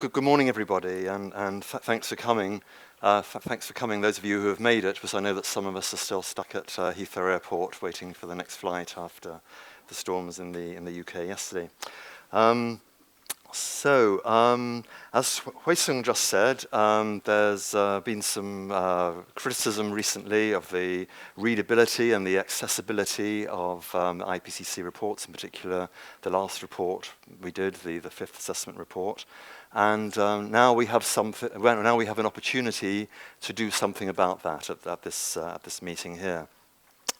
Good morning, everybody, and thanks for coming. Thanks for coming, those of you who have made it, because I know that some of us are still stuck at Heathrow Airport waiting for the next flight after the storms in the UK yesterday. As Hui-Sung just said, there's been some criticism recently of the readability and the accessibility of IPCC reports, in particular the last report we did, the fifth assessment report. And now we have an opportunity to do something about that at this meeting here.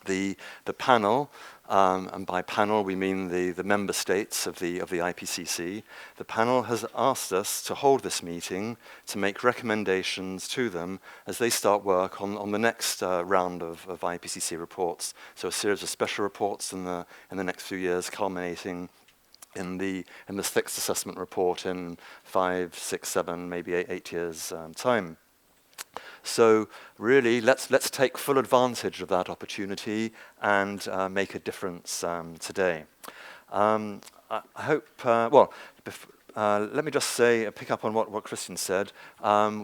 The panel, and by panel we mean the member states of the IPCC. The panel has asked us to hold this meeting to make recommendations to them as they start work on the next round of IPCC reports. So a series of special reports in the next few years, culminating in the sixth assessment report in 5, 6, 7, maybe 8 years time. So really, let's take full advantage of that opportunity and make a difference today. I hope. Let me just say, pick up on what Christian said.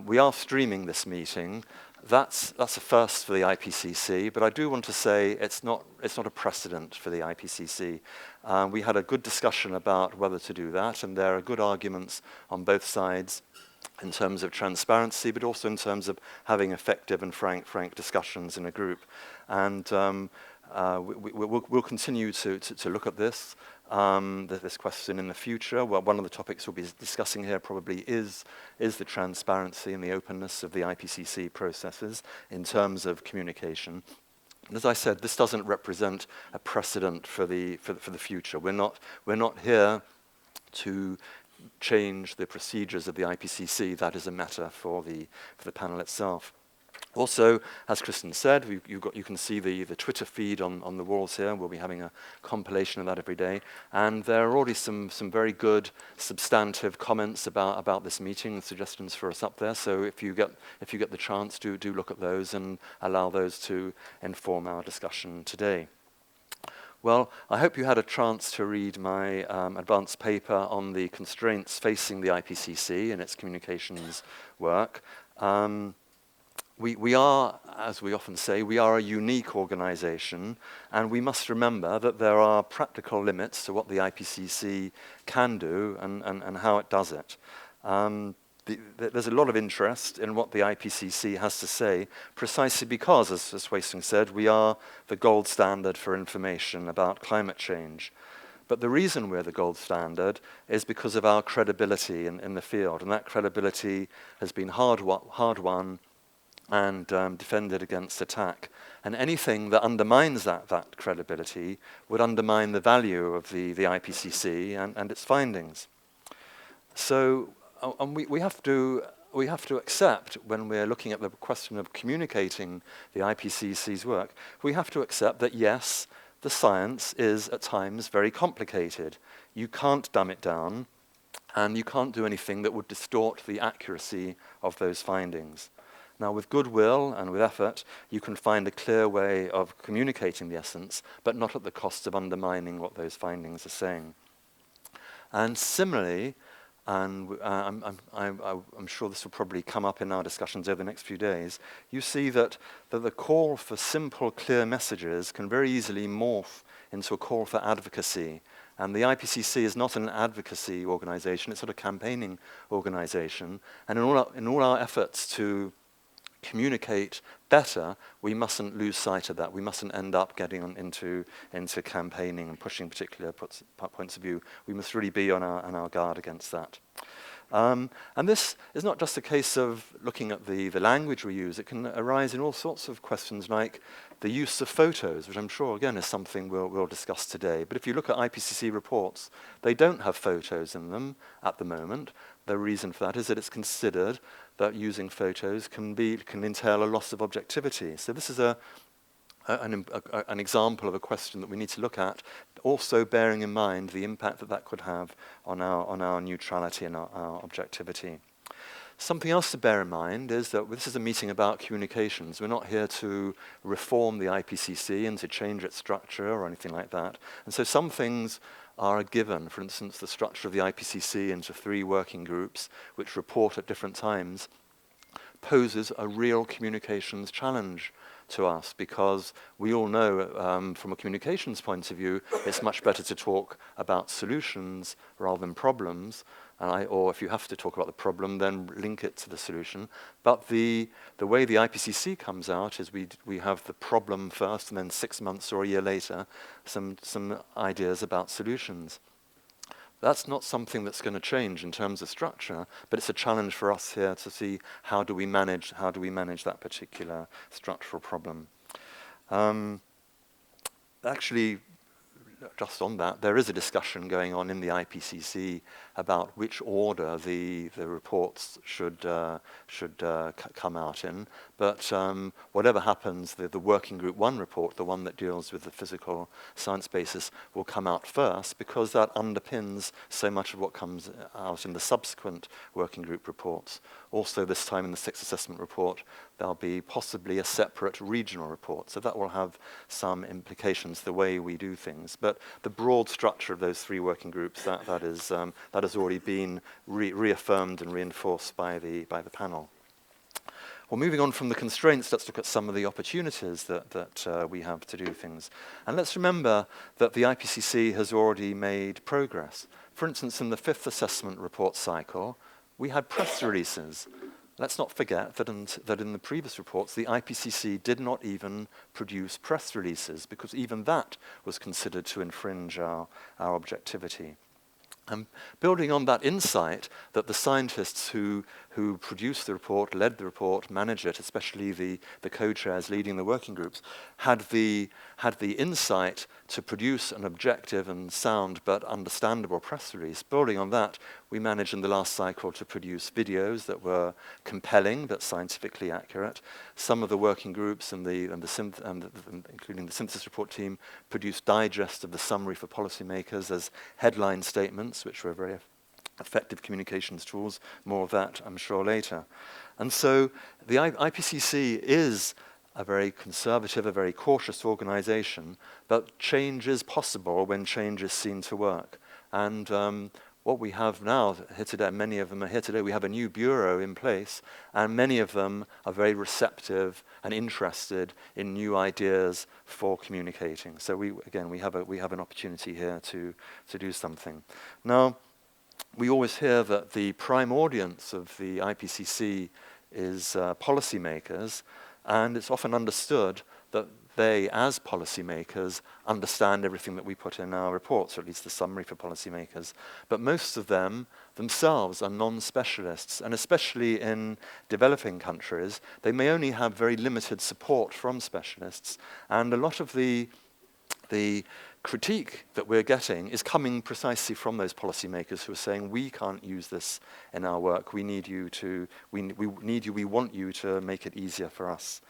We are streaming this meeting. That's a first for the IPCC, but I do want to say it's not a precedent for the IPCC. We had a good discussion about whether to do that, and there are good arguments on both sides in terms of transparency, but also in terms of having effective and frank discussions in a group. And we'll continue to look at this question in the future. Well, one of the topics we'll be discussing here probably is the transparency and the openness of the IPCC processes in terms of communication. And as I said, this doesn't represent a precedent for the future. We're not here to change the procedures of the IPCC. That is a matter for the panel itself. Also, as Kristen said, you can see the Twitter feed on the walls here. We'll be having a compilation of that every day, and there are already some very good substantive comments about this meeting and suggestions for us up there. So if you get the chance, do look at those and allow those to inform our discussion today. Well, I hope you had a chance to read my advanced paper on the constraints facing the IPCC and its communications work. We are, as we often say, we are a unique organization, and we must remember that there are practical limits to what the IPCC can do and how it does it. There's a lot of interest in what the IPCC has to say, precisely because, as Hui-Sung said, we are the gold standard for information about climate change. But the reason we're the gold standard is because of our credibility in the field, and that credibility has been hard won and defended against attack. And anything that undermines that credibility would undermine the value of the IPCC and its findings. So we have to accept, when we're looking at the question of communicating the IPCC's work, we have to accept that yes, the science is at times very complicated. You can't dumb it down, and you can't do anything that would distort the accuracy of those findings. Now, with goodwill and with effort, you can find a clear way of communicating the essence, but not at the cost of undermining what those findings are saying. And similarly, and I'm sure this will probably come up in our discussions over the next few days, you see that the call for simple, clear messages can very easily morph into a call for advocacy. And the IPCC is not an advocacy organization, it's not a campaigning organization. And in all our efforts to communicate better, we mustn't lose sight of that. We mustn't end up getting into campaigning and pushing particular points of view. We must really be on our guard against that. And this is not just a case of looking at the language we use. It can arise in all sorts of questions like the use of photos, which I'm sure, again, is something we'll discuss today. But if you look at IPCC reports, they don't have photos in them at the moment. The reason for that is that it's considered that using photos can entail a loss of objectivity. So this is an example of a question that we need to look at, also bearing in mind the impact that could have on our neutrality and our objectivity. Something else to bear in mind is that this is a meeting about communications. We're not here to reform the IPCC and to change its structure or anything like that. And so some things are a given. For instance, the structure of the IPCC into 3 working groups, which report at different times, poses a real communications challenge to us, because we all know from a communications point of view, it's much better to talk about solutions rather than problems. Or if you have to talk about the problem, then link it to the solution. But the way the IPCC comes out is we have the problem first, and then 6 months or a year later, some ideas about solutions. That's not something that's going to change in terms of structure, but it's a challenge for us here to see how do we manage that particular structural problem. Actually, just on that, there is a discussion going on in the IPCC about which order the reports should come out in. But whatever happens, the Working Group 1 report, the one that deals with the physical science basis, will come out first, because that underpins so much of what comes out in the subsequent Working Group reports. Also, this time in the 6th assessment report, there'll be possibly a separate regional report. So that will have some implications the way we do things. But the broad structure of those 3 working groups, that has already been reaffirmed and reinforced by the panel. Well, moving on from the constraints, let's look at some of the opportunities that we have to do things. And let's remember that the IPCC has already made progress. For instance, in the 5th assessment report cycle, we had press releases. Let's not forget that in the previous reports, the IPCC did not even produce press releases, because even that was considered to infringe our objectivity. And building on that insight that the scientists who produced the report, led the report, managed it, especially the co-chairs leading the working groups, had the insight to produce an objective and sound but understandable press release. Building on that, we managed in the last cycle to produce videos that were compelling but scientifically accurate. Some of the working groups including the synthesis report team produced digests of the summary for policymakers as headline statements, which were very effective communications tools. More of that, I'm sure, later. And so the IPCC is a very conservative, a very cautious organization, but change is possible when change is seen to work. And what we have now here today, many of them are here today, we have a new bureau in place, and many of them are very receptive and interested in new ideas for communicating. So we have an opportunity here to do something. Now, we always hear that the prime audience of the IPCC is policymakers, and it's often understood that they, as policymakers, understand everything that we put in our reports, or at least the summary for policymakers. But most of them themselves are non-specialists, and especially in developing countries, they may only have very limited support from specialists, and a lot of the critique that we're getting is coming precisely from those policymakers who are saying, we can't use this in our work, we need you to, we want you to make it easier for us.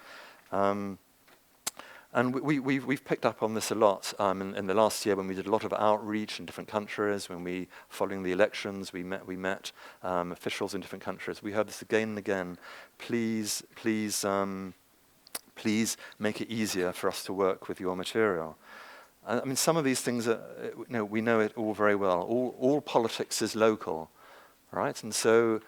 And we've picked up on this a lot in the last year when we did a lot of outreach in different countries, when following the elections, we met officials in different countries. We heard this again and again. Please make it easier for us to work with your material. I mean, some of these things, we know it all very well. All politics is local, right? And so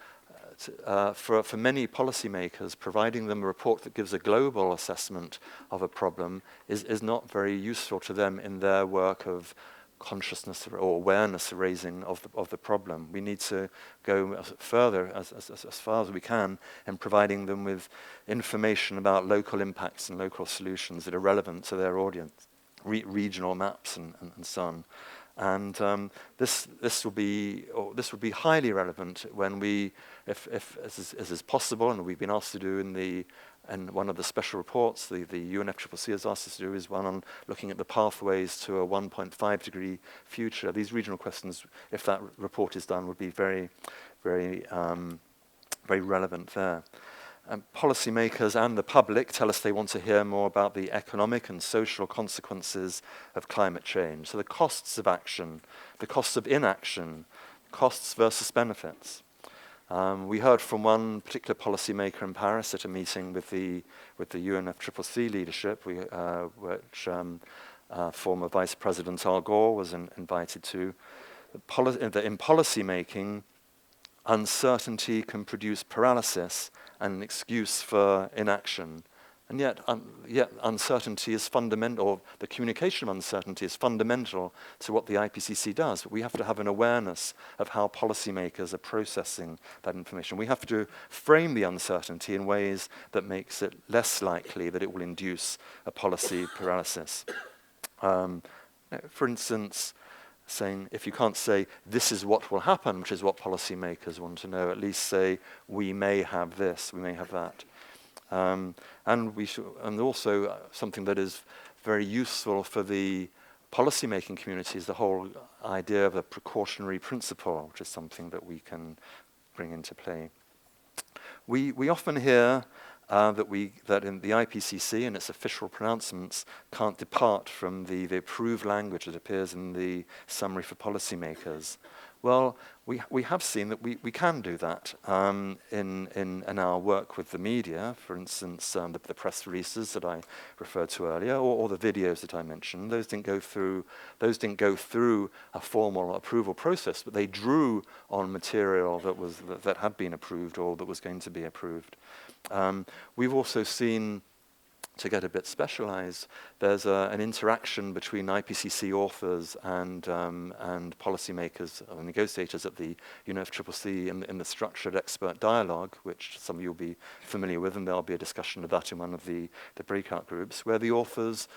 for many policymakers, providing them a report that gives a global assessment of a problem is not very useful to them in their work of consciousness or awareness raising of the problem. We need to go further, as far as we can, in providing them with information about local impacts and local solutions that are relevant to their audience. Regional maps and so on, and this will be highly relevant when if as is possible, and we've been asked to do in one of the special reports the UNFCCC has asked us to do is one on looking at the pathways to a 1.5 degree future. These regional questions, if that report is done, would be very, very, very relevant there. Policymakers and the public tell us they want to hear more about the economic and social consequences of climate change. So the costs of action, the costs of inaction, costs versus benefits. We heard from one particular policymaker in Paris at a meeting with the UNFCCC leadership, which former Vice President Al Gore was invited to. That in policy making, uncertainty can produce paralysis and an excuse for inaction. And yet uncertainty is fundamental, or the communication of uncertainty is fundamental to what the IPCC does. But we have to have an awareness of how policymakers are processing that information. We have to frame the uncertainty in ways that makes it less likely that it will induce a policy paralysis. For instance, saying, if you can't say, this is what will happen, which is what policymakers want to know, at least say, we may have this, we may have that. And also something that is very useful for the policymaking community is the whole idea of a precautionary principle, which is something that we can bring into play. We often hear that in the IPCC and its official pronouncements can't depart from the approved language that appears in the summary for policymakers. Well, we have seen that we can do that in our work with the media. For instance, the press releases that I referred to earlier, or the videos that I mentioned. Those didn't go through a formal approval process, but they drew on material that had been approved or that was going to be approved. We've also seen, to get a bit specialized, there's an interaction between IPCC authors and policymakers or negotiators at the UNFCCC in the structured expert dialogue, which some of you will be familiar with, and there'll be a discussion of that in one of the breakout groups, where the authors,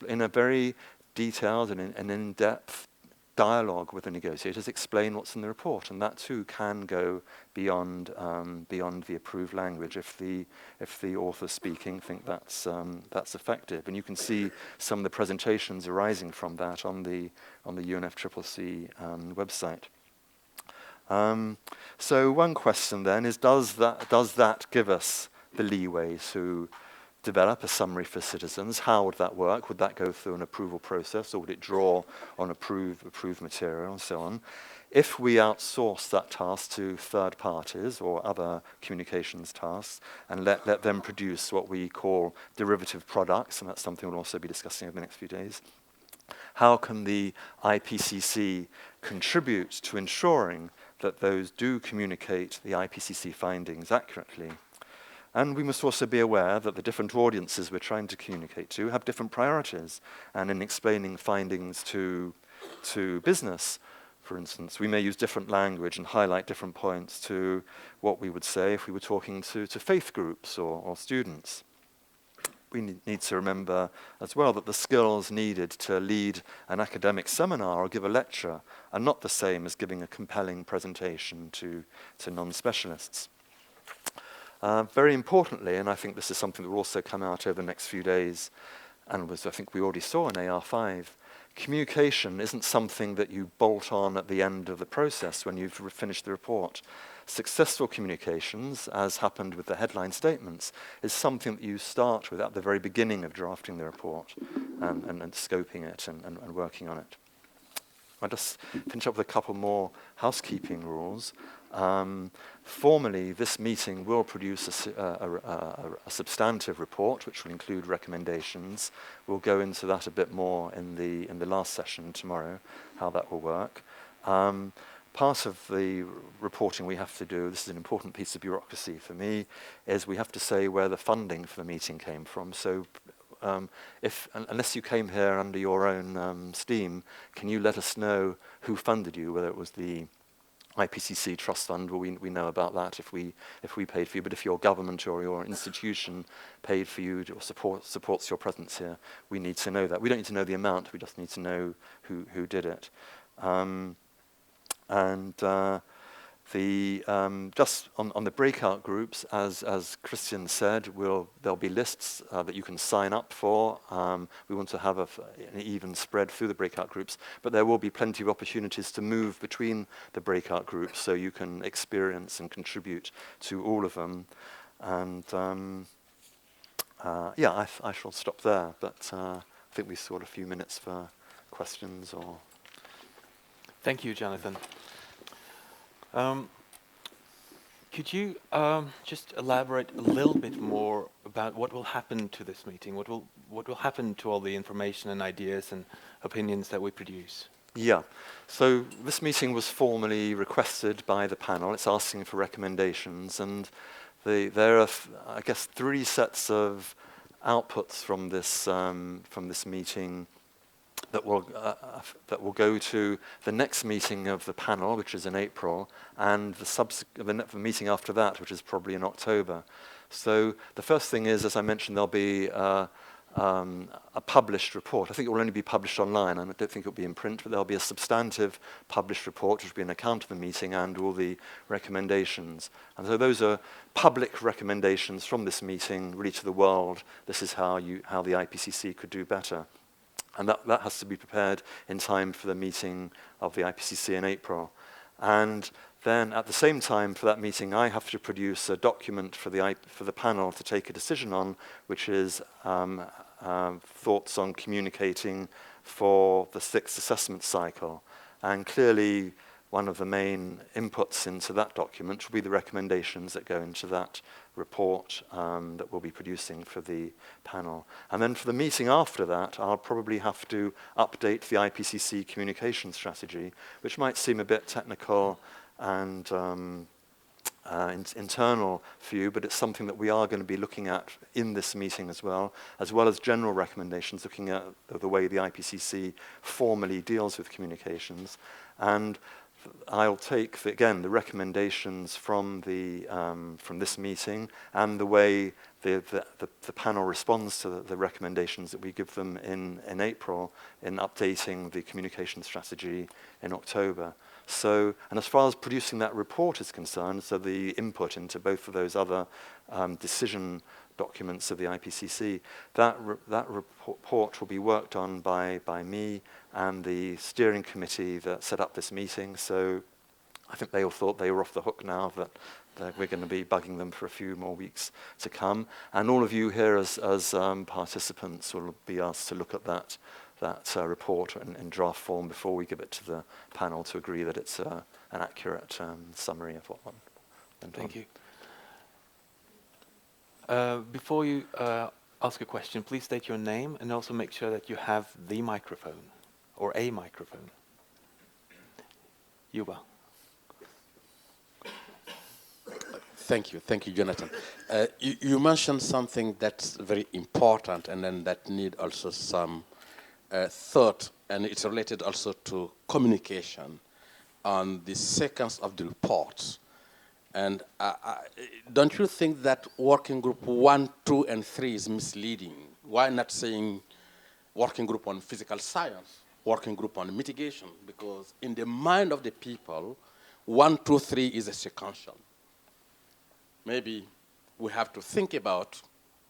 in a very detailed and in-depth dialogue with the negotiators, explain what's in the report, and that too can go beyond the approved language if the author speaking think that's effective. And you can see some of the presentations arising from that on the UNFCCC website. So one question then is, does that give us the leeway to develop a summary for citizens? How would that work? Would that go through an approval process, or would it draw on approved material and so on? If we outsource that task to third parties or other communications tasks and let them produce what we call derivative products, and that's something we'll also be discussing over the next few days, how can the IPCC contribute to ensuring that those do communicate the IPCC findings accurately? And we must also be aware that the different audiences we're trying to communicate to have different priorities. And in explaining findings to business, for instance, we may use different language and highlight different points to what we would say if we were talking to faith groups or students. We need to remember as well that the skills needed to lead an academic seminar or give a lecture are not the same as giving a compelling presentation to non-specialists. Very importantly, and I think this is something that will also come out over the next few days, and I think we already saw in AR5, communication isn't something that you bolt on at the end of the process when you've finished the report. Successful communications, as happened with the headline statements, is something that you start with at the very beginning of drafting the report and scoping it and working on it. I'll just finish up with a couple more housekeeping rules. Formally, this meeting will produce a substantive report, which will include recommendations. We'll go into that a bit more in the last session tomorrow, how that will work. Part of the reporting we have to do, this is an important piece of bureaucracy for me, is we have to say where the funding for the meeting came from. So unless you came here under your own steam, can you let us know who funded you, whether it was the IPCC Trust Fund? Well, we know about that if we paid for you, but if your government or your institution paid for you or supports your presence here, we need to know that. We don't need to know the amount, we just need to know who did it. Just on the breakout groups, as Christian said, there'll be lists that you can sign up for. We want to have an even spread through the breakout groups, but there will be plenty of opportunities to move between the breakout groups so you can experience and contribute to all of them. And I shall stop there, but I think we still got a few minutes for questions or... Thank you, Jonathan. Could you just elaborate a little bit more about what will happen to this meeting? What will happen to all the information and ideas and opinions that we produce? Yeah. So this meeting was formally requested by the panel. It's asking for recommendations, and there are, I guess, 3 sets of outputs from this meeting that will go to the next meeting of the panel, which is in April, and the meeting after that, which is probably in October. So the first thing is, as I mentioned, there'll be a published report. I think it will only be published online, and I don't think it will be in print, but there'll be a substantive published report, which will be an account of the meeting and all the recommendations. And so those are public recommendations from this meeting, really to the world. This is how the IPCC could do better. And that has to be prepared in time for the meeting of the IPCC in April. And then at the same time for that meeting, I have to produce a document for the panel to take a decision on, which is thoughts on communicating for the 6th assessment cycle. And clearly, one of the main inputs into that document will be the recommendations that go into that report that we'll be producing for the panel. And then for the meeting after that, I'll probably have to update the IPCC communication strategy, which might seem a bit technical and internal for you, but it's something that we are going to be looking at in this meeting as well as general recommendations, looking at the way the IPCC formally deals with communications. And I'll take, the recommendations from this meeting and the way the panel responds to the recommendations that we give them in April in updating the communication strategy in October. So, and as far as producing that report is concerned, so the input into both of those other decision documents of the IPCC, that report will be worked on by me and the steering committee that set up this meeting. So I think they all thought they were off the hook now, that we're going to be bugging them for a few more weeks to come. And all of you here as participants will be asked to look at that report in draft form before we give it to the panel to agree that it's an accurate summary of what went on. Thank you. Before you ask a question, please state your name and also make sure that you have the microphone or a microphone. Yuba. Thank you, Jonathan. You mentioned something that's very important, and then that need also some thought, and it's related also to communication on the sequence of the reports. And don't you think that working group 1, 2, and 3 is misleading? Why not saying working group on physical science, working group on mitigation? Because in the mind of the people, 1, 2, 3 is a sequential. Maybe we have to think about,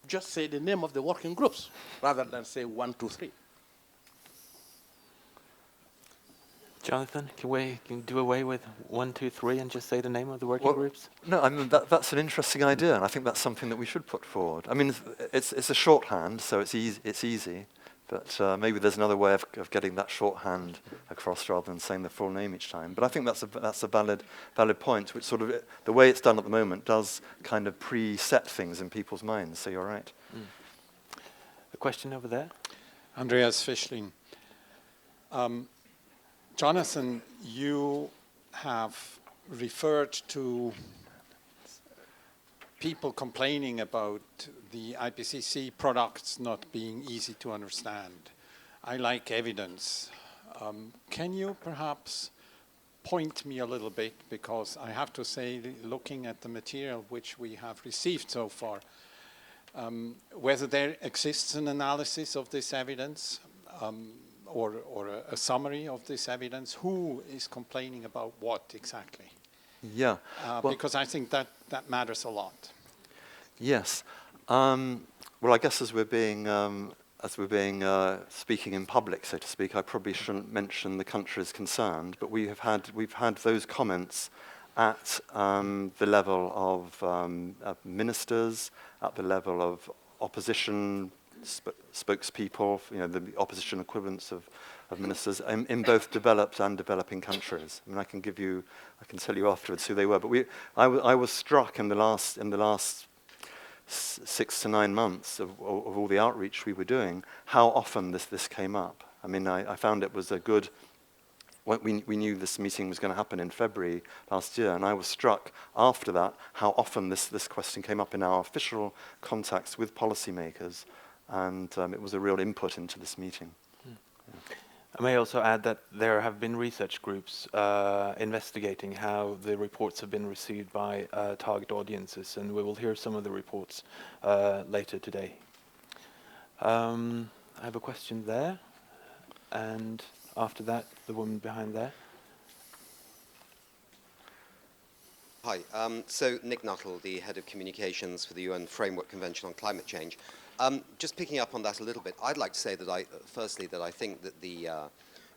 just say the name of the working groups, rather than say 1, 2, 3. Jonathan, can we do away with 1, 2, 3 and just say the name of the working groups? No, I mean that's an interesting idea, and I think that's something that we should put forward. I mean, it's a shorthand, so it's easy, but maybe there's another way of getting that shorthand across rather than saying the full name each time. But I think that's a valid point, which sort of the way it's done at the moment does kind of preset things in people's minds. So you're right. A question over there. Andreas Fischling. Jonathan, you have referred to people complaining about the IPCC products not being easy to understand. I like evidence. Can you perhaps point me a little bit, because I have to say, looking at the material which we have received so far, whether there exists an analysis of this evidence, or a summary of this evidence, who is complaining about what exactly? Yeah. Because I think that matters a lot. Yes. Well, I guess as we're being speaking in public, so to speak, I probably shouldn't mention the countries concerned, but we've had those comments at the level of ministers, at the level of opposition spokespeople, the opposition equivalents of of ministers in both developed and developing countries. I mean, I can tell you afterwards who they were. But I was struck in the last 6 to 9 months of all the outreach we were doing, how often this came up. I mean, I found it was a good. We knew this meeting was going to happen in February last year, and I was struck after that how often this question came up in our official contacts with policymakers, and it was a real input into this meeting. Yeah. I may also add that there have been research groups investigating how the reports have been received by target audiences, and we will hear some of the reports later today. I have a question there, and after that, the woman behind there. Hi, so Nick Nuttall, the head of communications for the UN Framework Convention on Climate Change. Just picking up on that a little bit, I'd like to say that firstly, that I think that the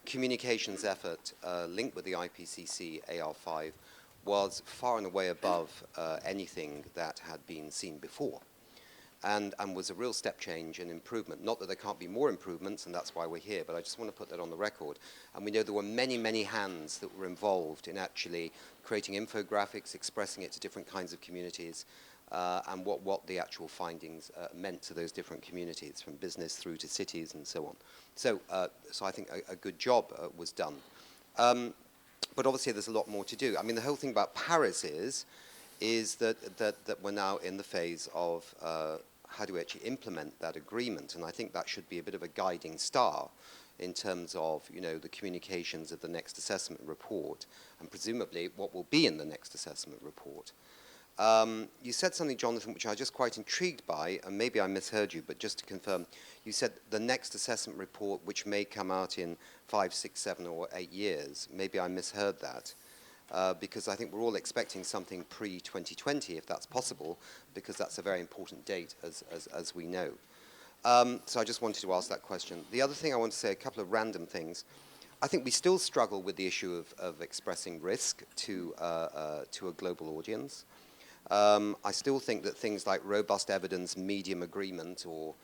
communications effort linked with the IPCC AR5 was far and away above anything that had been seen before. And was a real step change and improvement. Not that there can't be more improvements, and that's why we're here, but I just want to put that on the record. And we know there were many, many hands that were involved in actually creating infographics, expressing it to different kinds of communities, and what the actual findings meant to those different communities, from business through to cities and so on. So I think a good job was done. But obviously there's a lot more to do. I mean, the whole thing about Paris is that we're now in the phase of how do we actually implement that agreement, and I think that should be a bit of a guiding star in terms of, you know, the communications of the next assessment report, and presumably what will be in the next assessment report. You said something, Jonathan, which I was just quite intrigued by, and maybe I misheard you, but just to confirm, you said the next assessment report, which may come out in 5, 6, 7, or 8 years. Maybe I misheard that. Because I think we're all expecting something pre-2020, if that's possible, because that's a very important date, as we know. So I just wanted to ask that question. The other thing I want to say, a couple of random things. I think we still struggle with the issue of expressing risk to a global audience. I still think that things like robust evidence, medium agreement, or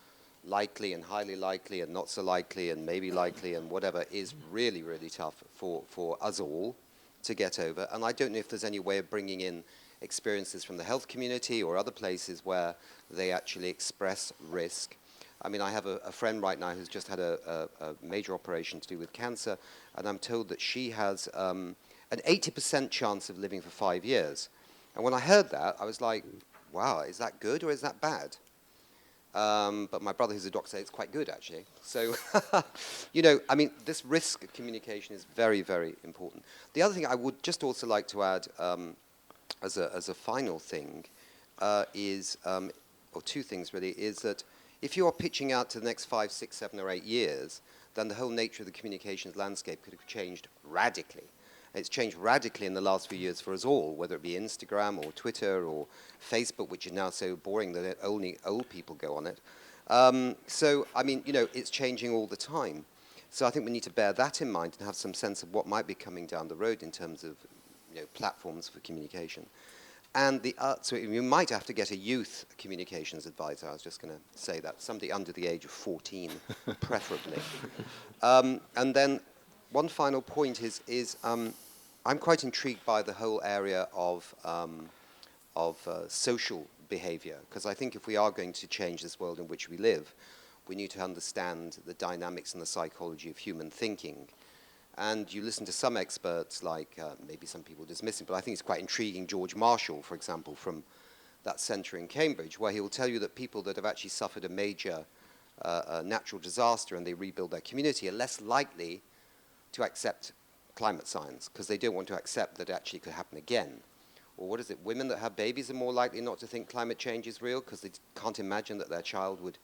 likely and highly likely and not so likely and maybe likely and whatever is really, really tough for us all to get over. And I don't know if there's any way of bringing in experiences from the health community or other places where they actually express risk. I mean, I have a friend right now who's just had a major operation to do with cancer, and I'm told that she has an 80% chance of living for 5 years. And when I heard that, I was like, wow, is that good or is that bad? But my brother, who's a doctor, said it's quite good, actually. So, you know, I mean, this risk communication is very, very important. The other thing I would just also like to add as a final thing is, or two things really, is that if you are pitching out to the next 5, 6, 7, or 8 years, then the whole nature of the communications landscape could have changed radically. It's changed radically in the last few years for us all, whether it be Instagram or Twitter or Facebook, which is now so boring that only old people go on it. So, I mean, you know, it's changing all the time. So I think we need to bear that in mind and have some sense of what might be coming down the road in terms of, you know, platforms for communication. And so you might have to get a youth communications advisor. I was just going to say that. Somebody under the age of 14, preferably. And then one final point is I'm quite intrigued by the whole area of social behavior, because I think if we are going to change this world in which we live, we need to understand the dynamics and the psychology of human thinking. And you listen to some experts, like maybe some people dismiss him, but I think it's quite intriguing, George Marshall, for example, from that centre in Cambridge, where he will tell you that people that have actually suffered a major natural disaster and they rebuild their community are less likely to accept climate science, because they don't want to accept that it actually could happen again. Or what is it, women that have babies are more likely not to think climate change is real, because they can't imagine that their child would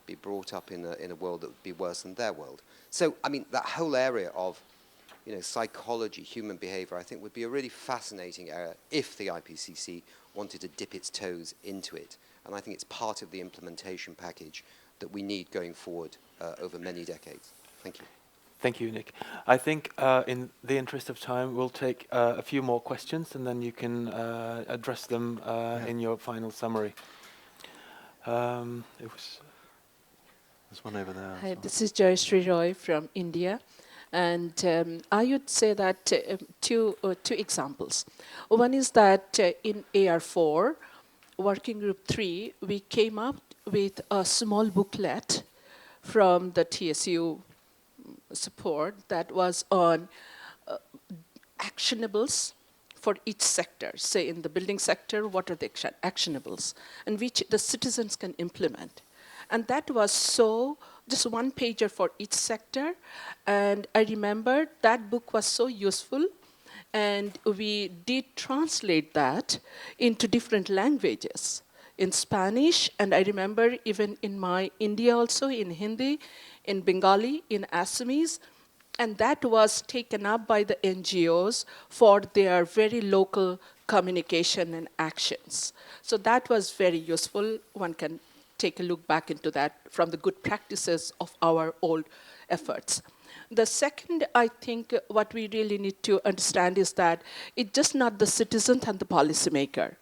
be brought up in a world that would be worse than their world. So, I mean, that whole area of, you know, psychology, human behavior, I think would be a really fascinating area if the IPCC wanted to dip its toes into it. And I think it's part of the implementation package that we need going forward over many decades. Thank you. Thank you, Nick. I think in the interest of time, we'll take a few more questions and then you can address them in your final summary. It was There's one over there. as Hi, well. this is Strigoi from India. And I would say that two examples. One is that in AR4, Working Group 3, we came up with a small booklet from the TSU support that was on actionables for each sector. Say in the building sector, what are the actionables, and which the citizens can implement. And that was just one pager for each sector. And I remember that book was so useful, and we did translate that into different languages. In Spanish, and I remember even in my India also, in Hindi, in Bengali, in Assamese, and that was taken up by the NGOs for their very local communication and actions. So that was very useful. One can take a look back into that from the good practices of our old efforts. The second, I think, what we really need to understand is that it's just not the citizen and the policymaker.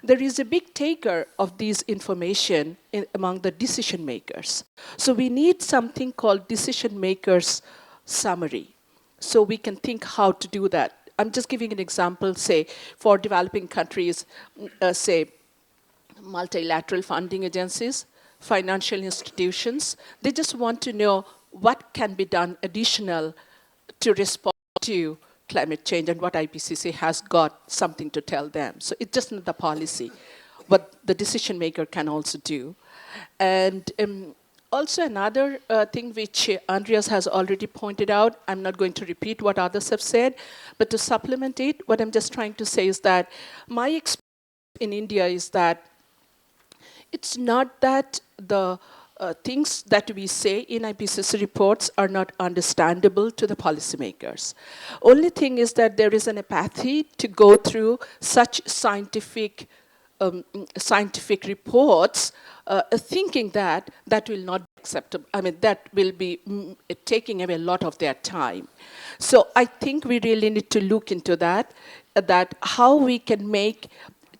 There is a big taker of these information among the decision makers. So we need something called decision makers summary, so we can think how to do that. I'm just giving an example, say, for developing countries, say, multilateral funding agencies, financial institutions, they just want to know what can be done additional to respond to climate change, and what IPCC has got something to tell them. So it's just not the policy, what the decision maker can also do. And also another thing which Andreas has already pointed out, I'm not going to repeat what others have said, but to supplement it, what I'm just trying to say is that my experience in India is that it's not that the things that we say in IPCC reports are not understandable to the policymakers. Only thing is that there is an apathy to go through such scientific reports, thinking that that will not be acceptable. I mean, that will be taking away a lot of their time. So I think we really need to look into that how we can make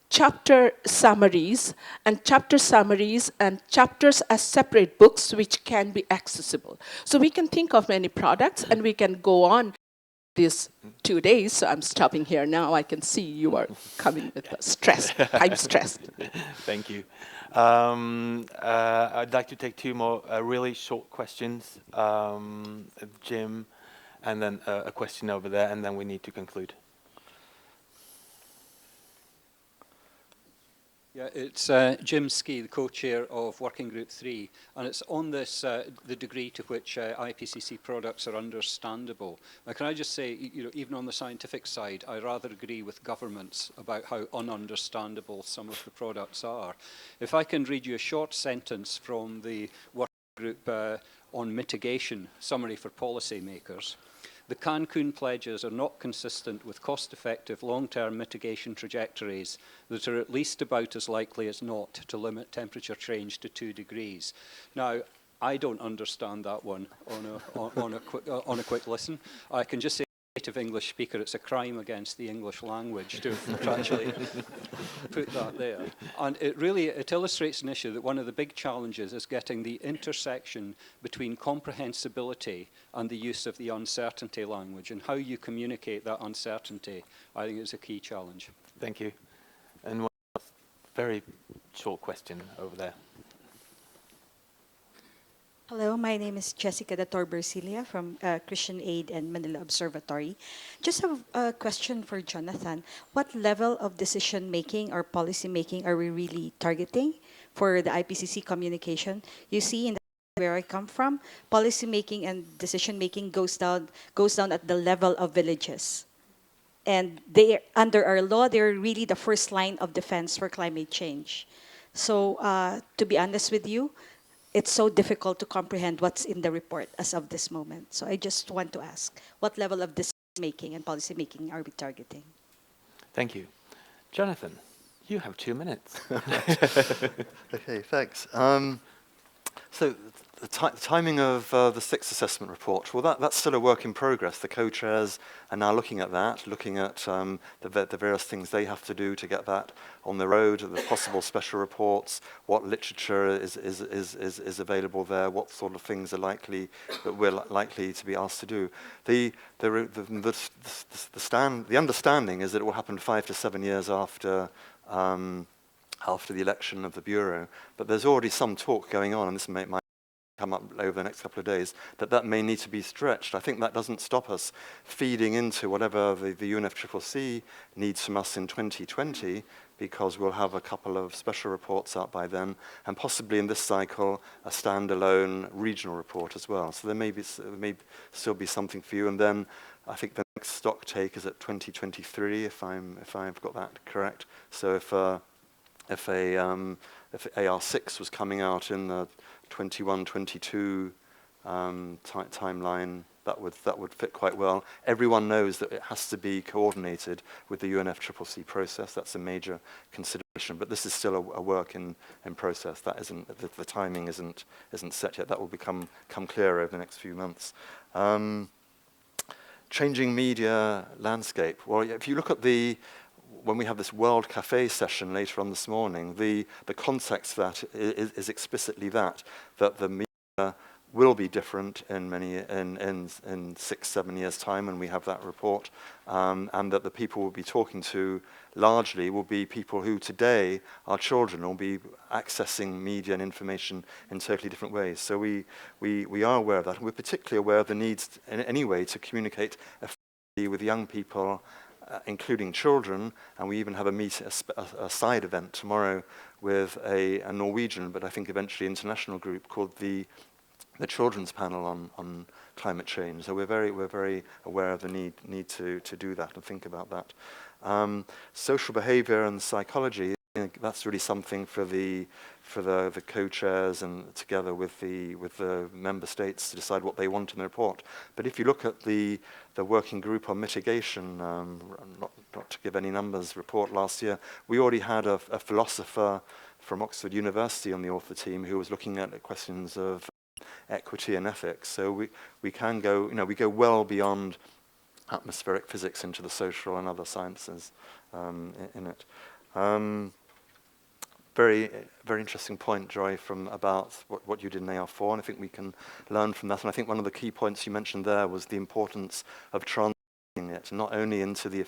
chapter summaries and chapters as separate books which can be accessible. So we can think of many products, and we can go on these 2 days. So I'm stopping here now. I can see you are coming with stress. I'm stressed. Thank you. I'd like to take two more really short questions. Jim, and then a question over there, and then we need to conclude. Yeah, it's Jim Skee, the co-chair of Working Group 3, and it's on this, the degree to which IPCC products are understandable. Now, can I just say, even on the scientific side, I rather agree with governments about how ununderstandable some of the products are. If I can read you a short sentence from the Working Group on Mitigation Summary for Policymakers. The Cancun pledges are not consistent with cost-effective long-term mitigation trajectories that are at least about as likely as not to limit temperature change to 2 degrees. Now, I don't understand that one on a quick listen. I can just say, native English speaker, it's a crime against the English language to actually put that there. And it illustrates an issue that one of the big challenges is getting the intersection between comprehensibility and the use of the uncertainty language, and how you communicate that uncertainty, I think, is a key challenge. Thank you. And one very short question over there. Hello, my name is Jessica de Torbercilia from Christian Aid and Manila Observatory. Just a question for Jonathan. What level of decision-making or policy-making are we really targeting for the IPCC communication? You see, in where I come from, policy-making and decision-making goes down at the level of villages. And they, under our law, they're really the first line of defense for climate change. So to be honest with you, it's so difficult to comprehend what's in the report as of this moment. So I just want to ask, what level of decision-making and policy-making are we targeting? Thank you. Jonathan, you have 2 minutes. Okay, thanks. So the timing of the sixth assessment report, well, that's still a work in progress. The co-chairs are now looking at that, looking at the various things they have to do to get that on the road, the possible special reports, what literature is available there, what sort of things are likely that we're likely to be asked to do. The understanding is that it will happen 5 to 7 years after the election of the Bureau, but there's already some talk going on, and this might come up over the next couple of days, that may need to be stretched. I think that doesn't stop us feeding into whatever the UNFCCC needs from us in 2020, because we'll have a couple of special reports out by then, and possibly in this cycle, a standalone regional report as well. So there may still be something for you, and then I think the next stock take is at 2023, if I've got that correct. So if AR6 was coming out in the 21-22 timeline, that would fit quite well. Everyone knows that it has to be coordinated with the UNFCCC process. That's a major consideration, but this is still a work in process. That isn't the timing isn't set yet. That will come clearer over the next few months. Changing media landscape. Well, if you look at when we have this World Cafe session later on this morning, the context for that is explicitly that the media will be different in 6-7 years' time when we have that report, and that the people we'll be talking to largely will be people who today, our children, will be accessing media and information in totally different ways. So we are aware of that, and we're particularly aware of the needs in any way to communicate effectively with young people, including children, and we even have a side event tomorrow with a Norwegian, but I think eventually international group called the Children's Panel on Climate Change. So we're very aware of the need to do that and think about that. Social behavior and psychology, that's really something for the co-chairs and together with the member states to decide what they want in the report. But if you look at the working group on mitigation, not to give any numbers, report last year, we already had a philosopher from Oxford University on the author team who was looking at questions of equity and ethics. So we can go, we go well beyond atmospheric physics into the social and other sciences in it. Very interesting point, Joy, about what you did in AR4, and I think we can learn from that. And I think one of the key points you mentioned there was the importance of translating it not only into the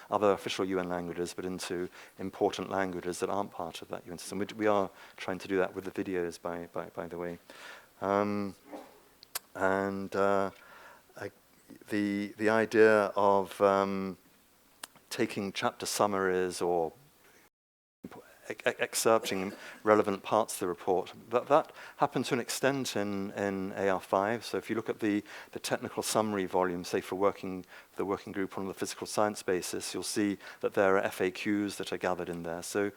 other official UN languages, but into important languages that aren't part of that UN system. We are trying to do that with the videos, by the way. The idea of taking chapter summaries or excerpting relevant parts of the report, that happened to an extent in AR5. So if you look at the technical summary volume, say for the working group on the physical science basis, you'll see that there are FAQs that are gathered in there. So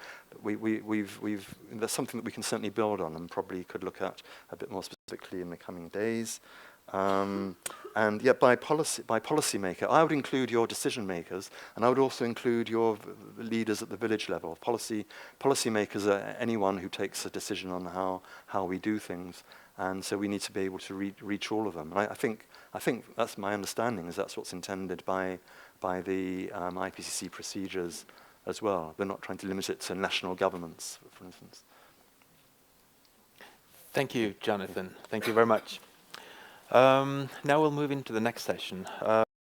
that's something that we can certainly build on and probably could look at a bit more specifically in the coming days. And yet by policymaker, I would include your decision makers, and I would also include your leaders at the village level. Policymakers are anyone who takes a decision on how we do things, and so we need to be able to reach all of them. And I think that's my understanding, is that's what's intended by the IPCC procedures as well. We're not trying to limit it to national governments, for instance. Thank you, Jonathan. Thank you very much. Now we'll move into the next session.